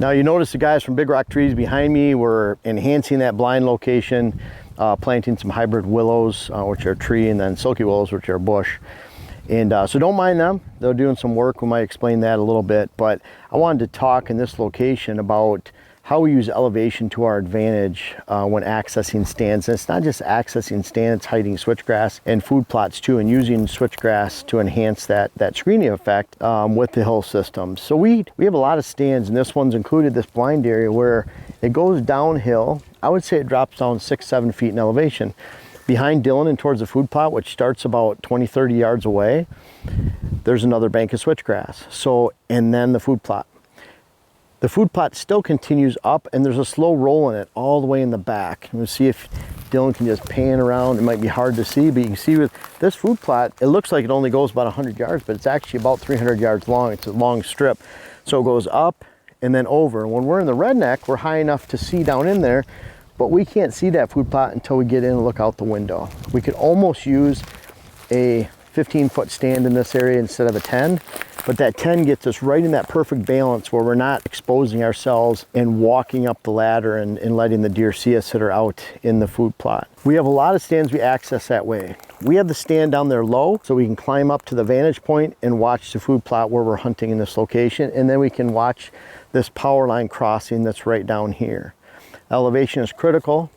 Now you notice the guys from Big Rock Trees behind me were enhancing that blind location, planting some hybrid willows, which are tree, and then silky willows, which are bush. And so don't mind them. They're doing some work. We might explain that a little bit, but I wanted to talk in this location about how we use elevation to our advantage when accessing stands. And it's not just accessing stands, it's hiding switchgrass and food plots too, and using switchgrass to enhance that screening effect with the hill system. So we have a lot of stands, and this one's included this blind area where it goes downhill. I would say it drops down 6-7 feet in elevation. Behind Dylan and towards the food plot, which starts about 20-30 yards away, there's another bank of switchgrass. So, and then the food plot. The food plot still continues up, and there's a slow roll in it all the way in the back. And we'll see if Dylan can just pan around. It might be hard to see, but you can see with this food plot, it looks like it only goes about 100 yards, but it's actually about 300 yards long. It's a long strip. So it goes up and then over. When we're in the redneck, we're high enough to see down in there, but we can't see that food plot until we get in and look out the window. We could almost use a 15-foot stand in this area instead of a 10, but that 10 gets us right in that perfect balance where we're not exposing ourselves and walking up the ladder and letting the deer see us that are out in the food plot. We have a lot of stands we access that way. We have the stand down there low, so we can climb up to the vantage point and watch the food plot where we're hunting in this location, and then we can watch this power line crossing that's right down here. Elevation is critical,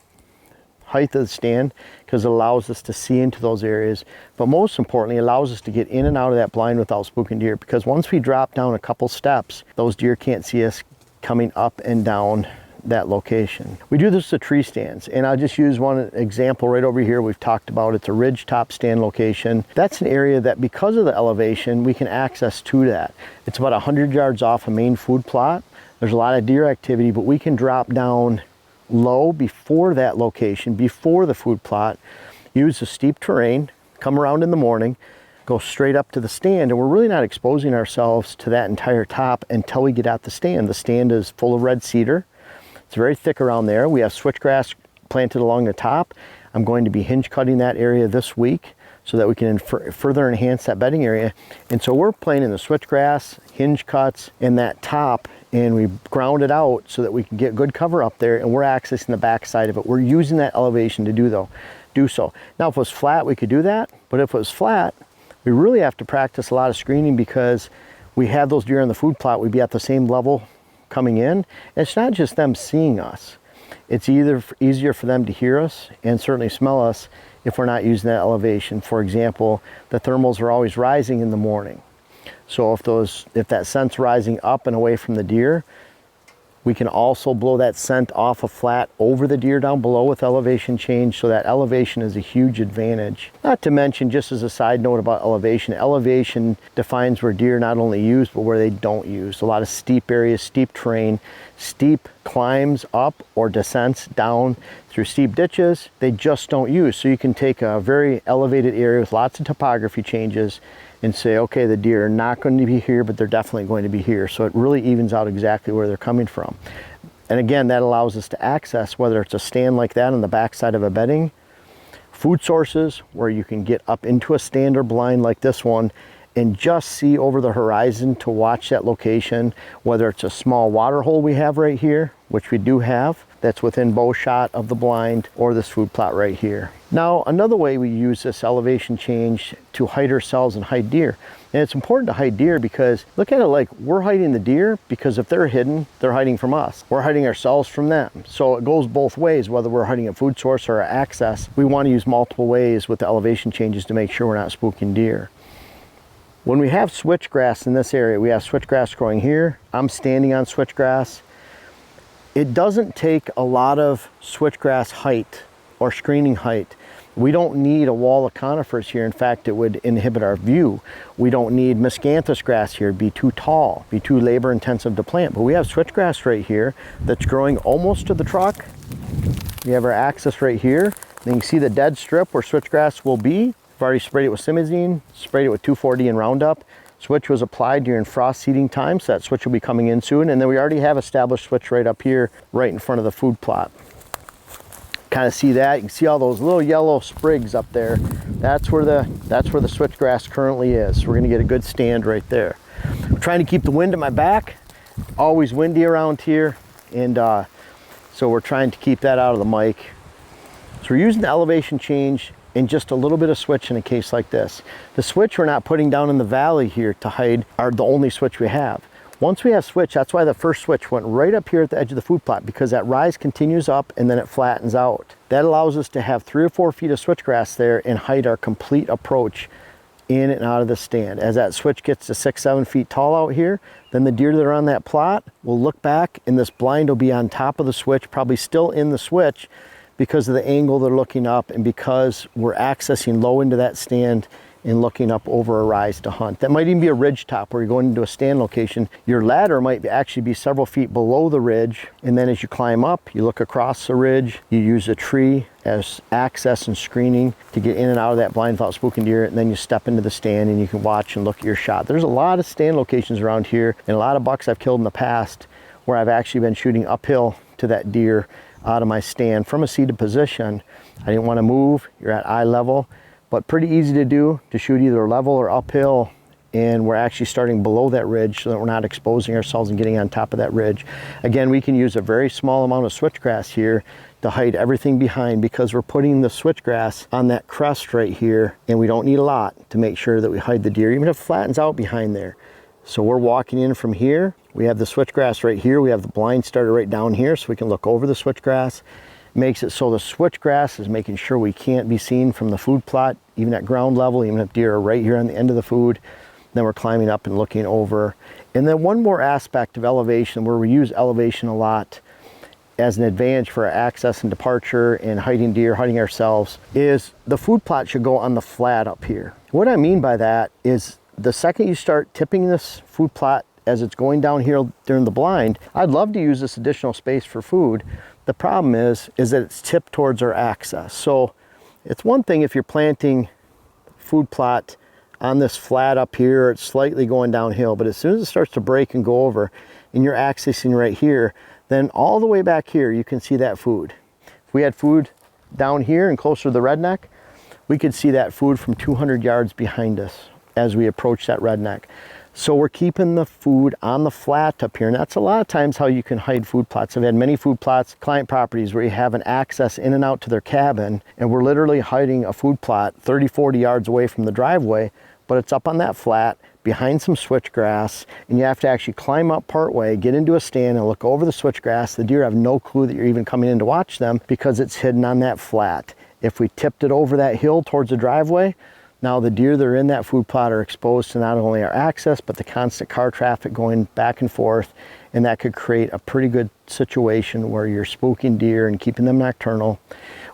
height of the stand, because it allows us to see into those areas, but most importantly, it allows us to get in and out of that blind without spooking deer, because once we drop down a couple steps, those deer can't see us coming up and down that location. We do this to tree stands, and I'll just use one example right over here. We've talked about it's a ridge top stand location. That's an area that, because of the elevation, we can access to that. It's about 100 yards off a main food plot. There's a lot of deer activity, but we can drop down low before that location, before the food plot, use the steep terrain, come around in the morning, go straight up to the stand, and we're really not exposing ourselves to that entire top until we get at the stand. The stand is full of red cedar. It's very thick around there. We have switchgrass planted along the top. I'm going to be hinge cutting that area this week so that we can further enhance that bedding area. And so we're planting the switchgrass, hinge cuts, and that top, and we ground it out so that we can get good cover up there, and we're accessing the back side of it. We're using that elevation to do so. Now, if it was flat, we could do that, but if it was flat, we really have to practice a lot of screening, because we have those deer on the food plot, we'd be at the same level coming in. And it's not just them seeing us. It's either easier for them to hear us and certainly smell us if we're not using that elevation. For example, the thermals are always rising in the morning. So if that scent's rising up and away from the deer, we can also blow that scent off a flat over the deer down below with elevation change. So that elevation is a huge advantage. Not to mention, just as a side note about elevation defines where deer not only use, but where they don't use. A lot of steep areas, steep terrain, steep climbs up or descents down through steep ditches, they just don't use. So you can take a very elevated area with lots of topography changes and say, okay, the deer are not going to be here, but they're definitely going to be here. So it really evens out exactly where they're coming from. And again, that allows us to access, whether it's a stand like that on the backside of a bedding, food sources where you can get up into a stand or blind like this one and just see over the horizon to watch that location, whether it's a small water hole we have right here, which we do have, that's within bow shot of the blind, or this food plot right here. Now, another way we use this elevation change to hide ourselves and hide deer. And it's important to hide deer because look at it like we're hiding the deer, because if they're hidden, they're hiding from us. We're hiding ourselves from them. So it goes both ways, whether we're hiding a food source or access. We want to use multiple ways with the elevation changes to make sure we're not spooking deer. When we have switchgrass in this area, we have switchgrass growing here. I'm standing on switchgrass. It doesn't take a lot of switchgrass height or screening height. We don't need a wall of conifers here. In fact, it would inhibit our view. We don't need miscanthus grass here. It'd be too tall, be too labor intensive to plant. But we have switchgrass right here that's growing almost to the truck. We have our axis right here. Then you can see the dead strip where switchgrass will be. I've already sprayed it with simazine, sprayed it with 2,4-D and Roundup. Switch was applied during frost seeding time, so that switch will be coming in soon. And then we already have established switch right up here, right in front of the food plot. Kind of see that. You can see all those little yellow sprigs up there. That's where the switchgrass currently is. So we're going to get a good stand right there. I'm trying to keep the wind at my back. Always windy around here, and so we're trying to keep that out of the mic. So we're using the elevation change and just a little bit of switch in a case like this. The switch we're not putting down in the valley here to hide are the only switch we have. Once we have switch, that's why the first switch went right up here at the edge of the food plot, because that rise continues up and then it flattens out. That allows us to have 3 or 4 feet of switchgrass there and hide our complete approach in and out of the stand. As that switch gets to 6, 7 feet tall out here, then the deer that are on that plot will look back and this blind will be on top of the switch, probably still in the switch because of the angle they're looking up and because we're accessing low into that stand and looking up over a rise to hunt. That might even be a ridge top where you're going into a stand location. Your ladder might actually be several feet below the ridge, and then as you climb up, you look across the ridge, you use a tree as access and screening to get in and out of that blind without spooking deer, and then you step into the stand and you can watch and look at your shot. There's a lot of stand locations around here and a lot of bucks I've killed in the past where I've actually been shooting uphill to that deer out of my stand from a seated position. I didn't want to move, you're at eye level, but pretty easy to do, to shoot either level or uphill, and we're actually starting below that ridge so that we're not exposing ourselves and getting on top of that ridge. Again, we can use a very small amount of switchgrass here to hide everything behind because we're putting the switchgrass on that crest right here, and we don't need a lot to make sure that we hide the deer, even if it flattens out behind there. So we're walking in from here, we have the switchgrass right here, we have the blind started right down here so we can look over the switchgrass. Makes it so the switchgrass is making sure we can't be seen from the food plot, even at ground level, even if deer are right here on the end of the food. Then we're climbing up and looking over. And then one more aspect of elevation where we use elevation a lot as an advantage for our access and departure and hiding deer, hiding ourselves, is the food plot should go on the flat up here. What I mean by that is the second you start tipping this food plot as it's going downhill during the blind, I'd love to use this additional space for food. The problem is that it's tipped towards our access. So it's one thing if you're planting food plot on this flat up here, it's slightly going downhill, but as soon as it starts to break and go over and you're accessing right here, then all the way back here, you can see that food. If we had food down here and closer to the redneck, we could see that food from 200 yards behind us as we approach that redneck. So we're keeping the food on the flat up here, and that's a lot of times how you can hide food plots. I've had many food plots, client properties, where you have an access in and out to their cabin, and we're literally hiding a food plot 30, 40 yards away from the driveway, but it's up on that flat behind some switchgrass, and you have to actually climb up partway, get into a stand and look over the switchgrass. The deer have no clue that you're even coming in to watch them because it's hidden on that flat. If we tipped it over that hill towards the driveway, now the deer that are in that food plot are exposed to not only our access, but the constant car traffic going back and forth, and that could create a pretty good situation where you're spooking deer and keeping them nocturnal.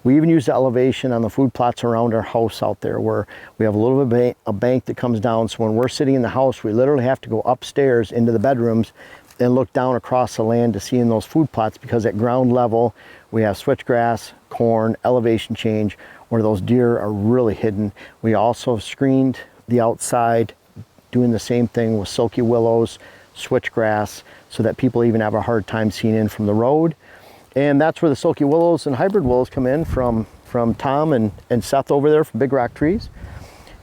We even use the elevation on the food plots around our house out there where we have a little bit of a bank that comes down, so when we're sitting in the house, we literally have to go upstairs into the bedrooms and look down across the land to see in those food plots, because at ground level, we have switchgrass, corn, elevation change, where those deer are really hidden. We also screened the outside, doing the same thing with silky willows, switchgrass, so that people even have a hard time seeing in from the road. And that's where the silky willows and hybrid willows come in from Tom and Seth over there from Big Rock Trees.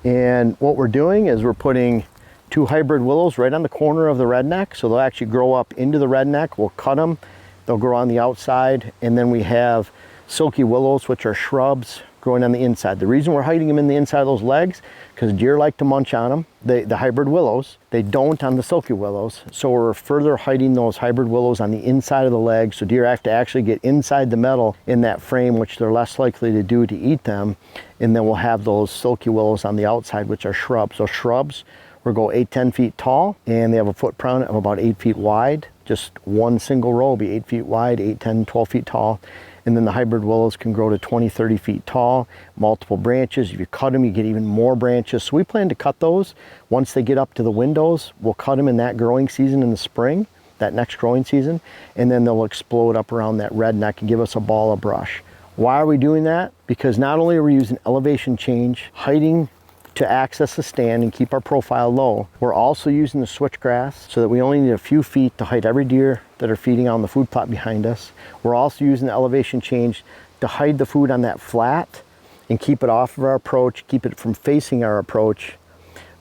And what we're doing is we're putting 2 hybrid willows right on the corner of the redneck, so they'll actually grow up into the redneck. We'll cut them, they'll grow on the outside, and then we have silky willows, which are shrubs, growing on the inside. The reason we're hiding them in the inside of those legs, because deer like to munch on them, the hybrid willows. They don't on the silky willows, so we're further hiding those hybrid willows on the inside of the legs, so deer have to actually get inside the metal in that frame, which they're less likely to do to eat them. And then we'll have those silky willows on the outside, which are shrubs. Those shrubs will go 8-10 feet tall, and they have a footprint of about 8 feet wide. Just one single row will be 8 feet wide, 8, 10, 12 feet tall. And then the hybrid willows can grow to 20, 30 feet tall, multiple branches. If you cut them, you get even more branches. So we plan to cut those. Once they get up to the windows, we'll cut them in that growing season in the spring, that next growing season, and then they'll explode up around that redneck and give us a ball of brush. Why are we doing that? Because not only are we using elevation change, hiding to access the stand and keep our profile low, we're also using the switchgrass so that we only need a few feet to hide every deer that are feeding on the food plot behind us. We're also using the elevation change to hide the food on that flat and keep it off of our approach, keep it from facing our approach.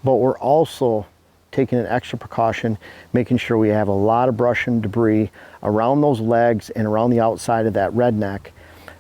But we're also taking an extra precaution, making sure we have a lot of brush and debris around those legs and around the outside of that redneck,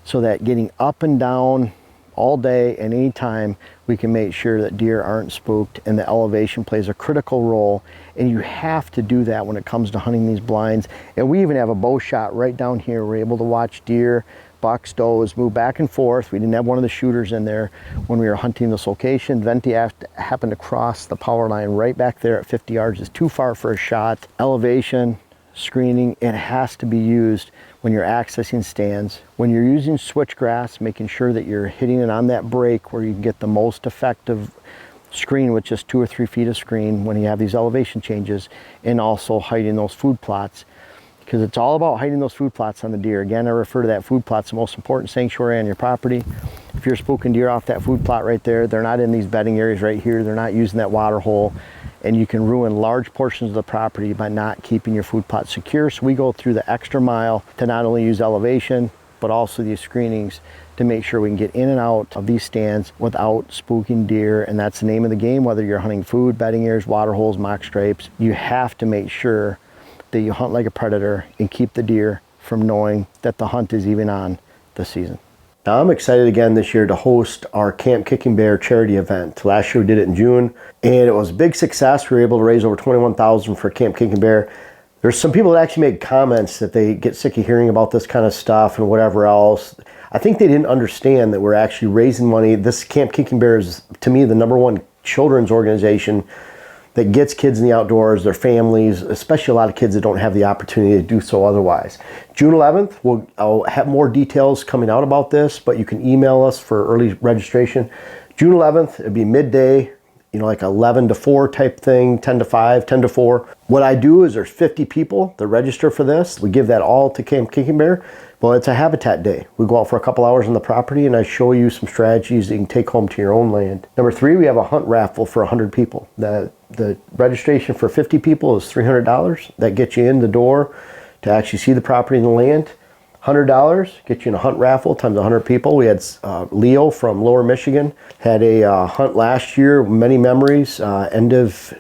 so that getting up and down all day and any time, we can make sure that deer aren't spooked, and the elevation plays a critical role. And you have to do that when it comes to hunting these blinds. And we even have a bow shot right down here. We're able to watch deer, bucks, does move back and forth. We didn't have one of the shooters in there when we were hunting this location. Venti happened to cross the power line right back there at 50 yards. It's too far for a shot. Elevation, screening, it has to be used when you're accessing stands. When you're using switchgrass, making sure that you're hitting it on that break where you can get the most effective screen with just 2 or 3 feet of screen when you have these elevation changes, and also hiding those food plots, because it's all about hiding those food plots on the deer. Again, I refer to that food plot's the most important sanctuary on your property. If you're spooking deer off that food plot right there, they're not in these bedding areas right here, they're not using that water hole, and you can ruin large portions of the property by not keeping your food plot secure. So we go through the extra mile to not only use elevation, but also these screenings to make sure we can get in and out of these stands without spooking deer. And that's the name of the game, whether you're hunting food, bedding areas, water holes, mock stripes. You have to make sure that you hunt like a predator and keep the deer from knowing that the hunt is even on this season. Now I'm excited again this year to host our Camp Kicking Bear charity event. Last year we did it in June, and it was a big success. We were able to raise over $21,000 for Camp Kicking Bear. There's some people that actually made comments that they get sick of hearing about this kind of stuff and whatever else. I think they didn't understand that we're actually raising money. This Camp Kicking Bear is, to me, the #1 children's organization that gets kids in the outdoors, their families, especially a lot of kids that don't have the opportunity to do so otherwise. June 11th, I'll have more details coming out about this, but you can email us for early registration. June 11th, it'd be midday, you know, like 11 to 4 type thing, 10 to 5, 10 to 4. What I do is there's 50 people that register for this. We give that all to Camp Kicking Bear. Well, it's a habitat day. We go out for a couple hours on the property and I show you some strategies that you can take home to your own land. Number 3, we have a hunt raffle for 100 people. The registration for 50 people is $300. That gets you in the door to actually see the property and the land. $100 gets you in a hunt raffle times 100 people. We had Leo from Lower Michigan had a hunt last year, many memories, end of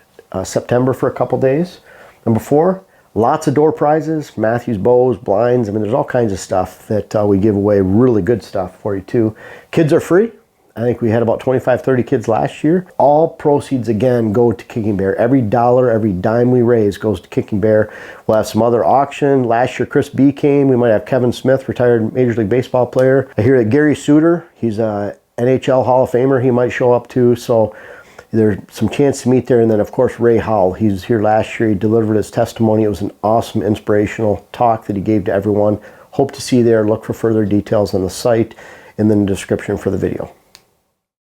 September for a couple days. Number 4, lots of door prizes, Matthews bows, blinds. I mean, there's all kinds of stuff that we give away, really good stuff for you too. Kids are free. I think we had about 25, 30 kids last year. All proceeds, again, go to Kicking Bear. Every dollar, every dime we raise goes to Kicking Bear. We'll have some other auction. Last year, Chris B came. We might have Kevin Smith, retired Major League Baseball player. I hear that Gary Suter, he's a NHL Hall of Famer. He might show up too. So there's some chance to meet there. And then, of course, Ray Howell. He was here last year. He delivered his testimony. It was an awesome, inspirational talk that he gave to everyone. Hope to see you there. Look for further details on the site and then the description for the video.